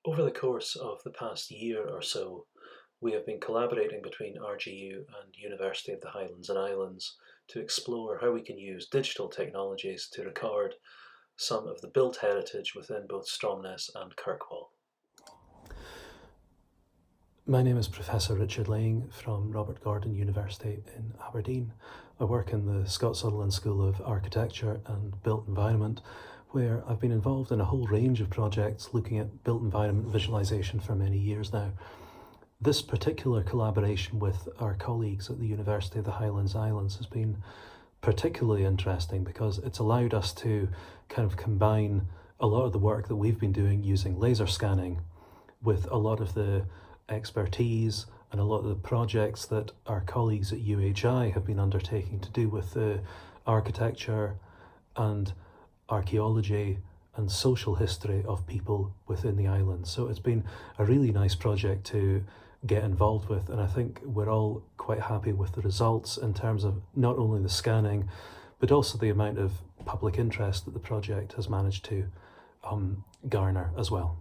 Over the course of the past year or so, we have been collaborating between RGU and University of the Highlands and Islands to explore how we can use digital technologies to record some of the built heritage within both Stromness and Kirkwall. My name is Professor Richard Lang from Robert Gordon University in Aberdeen. I work in the Scott Sutherland School of Architecture and Built Environment, where I've been involved in a whole range of projects looking at built environment visualization for many years now. This particular collaboration with our colleagues at the University of the Highlands Islands has been particularly interesting because it's allowed us to kind of combine a lot of the work that we've been doing using laser scanning with a lot of the expertise and a lot of the projects that our colleagues at UHI have been undertaking to do with the architecture and archaeology and social history of people within the island. So it's been a really nice project to get involved with, and I think we're all quite happy with the results in terms of not only the scanning but also the amount of public interest that the project has managed to garner as well.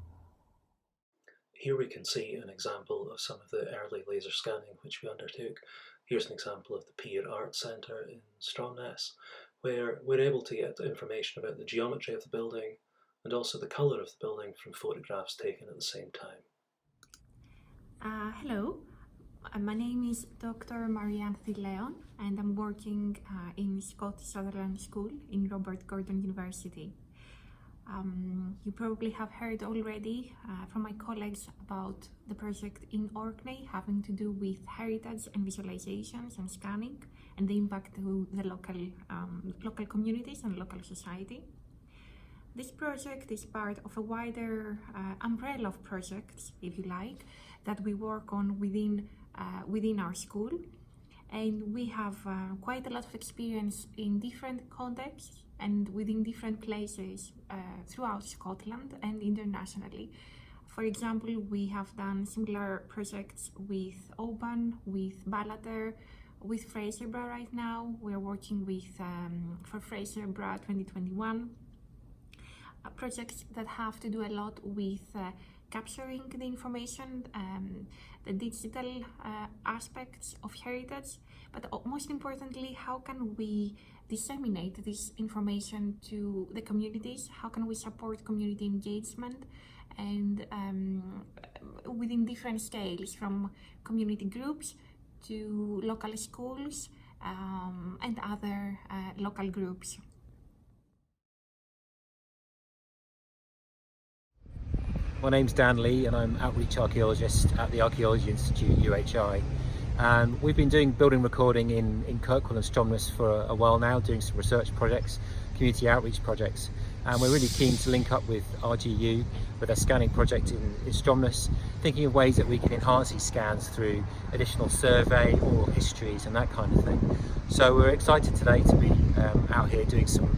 Here we can see an example of some of the early laser scanning which we undertook. Here's an example of the Pier Art Centre in Stromness, where we're able to get information about the geometry of the building and also the colour of the building from photographs taken at the same time. Hello, my name is Dr. Marianne Leon and I'm working in Scott Sutherland School in Robert Gordon University. You probably have heard already from my colleagues about the project in Orkney having to do with heritage and visualizations and scanning and the impact to the local communities and local society. This project is part of a wider umbrella of projects, if you like, that we work on within our school. And we have quite a lot of experience in different contexts and within different places throughout Scotland and internationally. For example, we have done similar projects with Oban, with Ballater, with Fraserburgh right now. We're working with, for Fraserburgh 2021, projects that have to do a lot with capturing the information, the digital aspects of heritage, but most importantly, how can we disseminate this information to the communities? How can we support community engagement and within different scales, from community groups to local schools and other local groups? My name's Dan Lee and I'm Outreach Archaeologist at the Archaeology Institute, UHI. And we've been doing building recording in Kirkwall and Stromness for a while now, doing some research projects, community outreach projects. And we're really keen to link up with RGU with a scanning project in Stromness, thinking of ways that we can enhance these scans through additional survey, oral histories and that kind of thing. So we're excited today to be out here doing some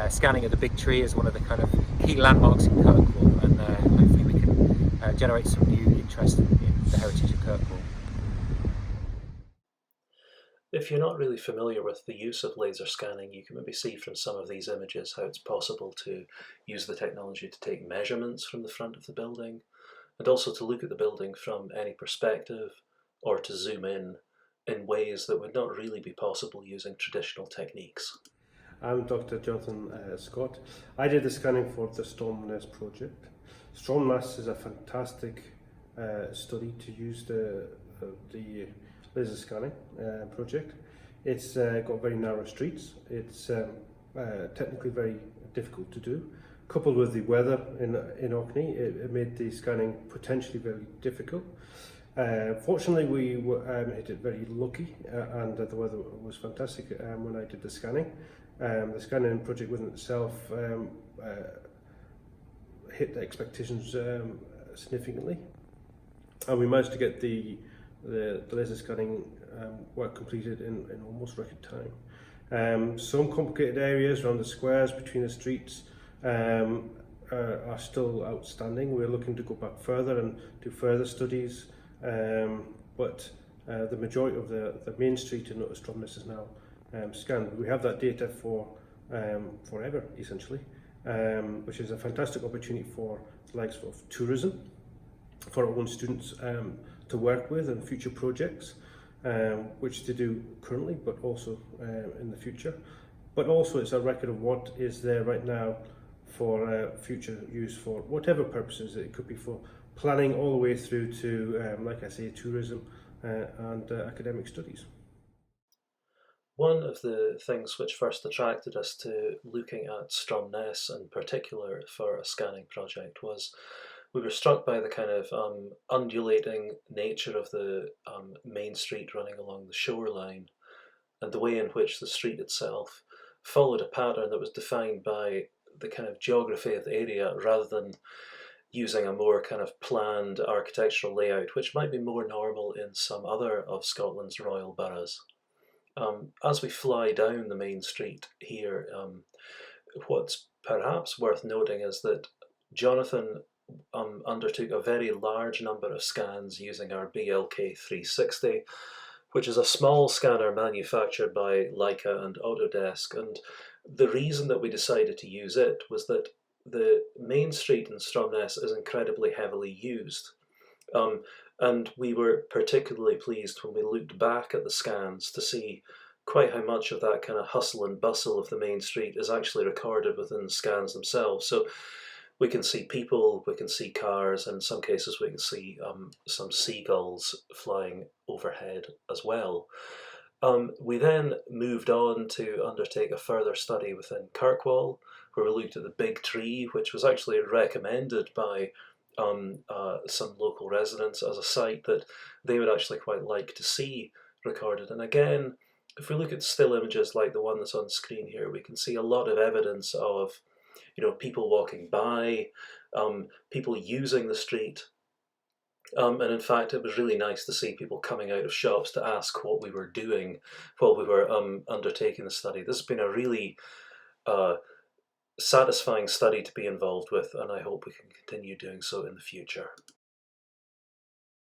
scanning of the big tree as one of the kind of key landmarks in Kirkwall, and hopefully we can generate some new interest in the heritage of Kirkwall. If you're not really familiar with the use of laser scanning, you can maybe see from some of these images how it's possible to use the technology to take measurements from the front of the building, and also to look at the building from any perspective, or to zoom in ways that would not really be possible using traditional techniques. I'm Dr. Jonathan Scott. I did the scanning for the Stromness project. Stromness is a fantastic study to use the laser scanning project. It's got very narrow streets. It's technically very difficult to do. Coupled with the weather in Orkney, it made the scanning potentially very difficult. Fortunately, we hit it very lucky and the weather was fantastic when I did the scanning. The scanning project within itself hit the expectations significantly, and we managed to get the laser scanning work completed in almost record time. Some complicated areas around the squares between the streets are still outstanding. We're looking to go back further and do further studies, but the majority of the main street in Stromness is now scanned. We have that data for forever, essentially, which is a fantastic opportunity for the likes of tourism for our own students to work with in future projects, which they do currently, but also in the future. But also it's a record of what is there right now for future use for whatever purposes. It could be for planning all the way through to, like I say, tourism and academic studies. One of the things which first attracted us to looking at Stromness in particular for a scanning project was we were struck by the kind of undulating nature of the main street running along the shoreline, and the way in which the street itself followed a pattern that was defined by the kind of geography of the area rather than using a more kind of planned architectural layout, which might be more normal in some other of Scotland's royal boroughs. As we fly down the main street here, what's perhaps worth noting is that Jonathan undertook a very large number of scans using our BLK 360, which is a small scanner manufactured by Leica and Autodesk. And the reason that we decided to use it was that the main street in Stromness is incredibly heavily used. And we were particularly pleased when we looked back at the scans to see quite how much of that kind of hustle and bustle of the main street is actually recorded within the scans themselves. So we can see people, we can see cars, and in some cases we can see some seagulls flying overhead as well. We then moved on to undertake a further study within Kirkwall, where we looked at the big tree, which was actually recommended by some local residents as a site that they would actually quite like to see recorded. And again, if we look at still images like the one that's on screen here, we can see a lot of evidence of, you know, people walking by, people using the street. And in fact, it was really nice to see people coming out of shops to ask what we were doing while we were undertaking the study. This has been a really satisfying study to be involved with, and I hope we can continue doing so in the future.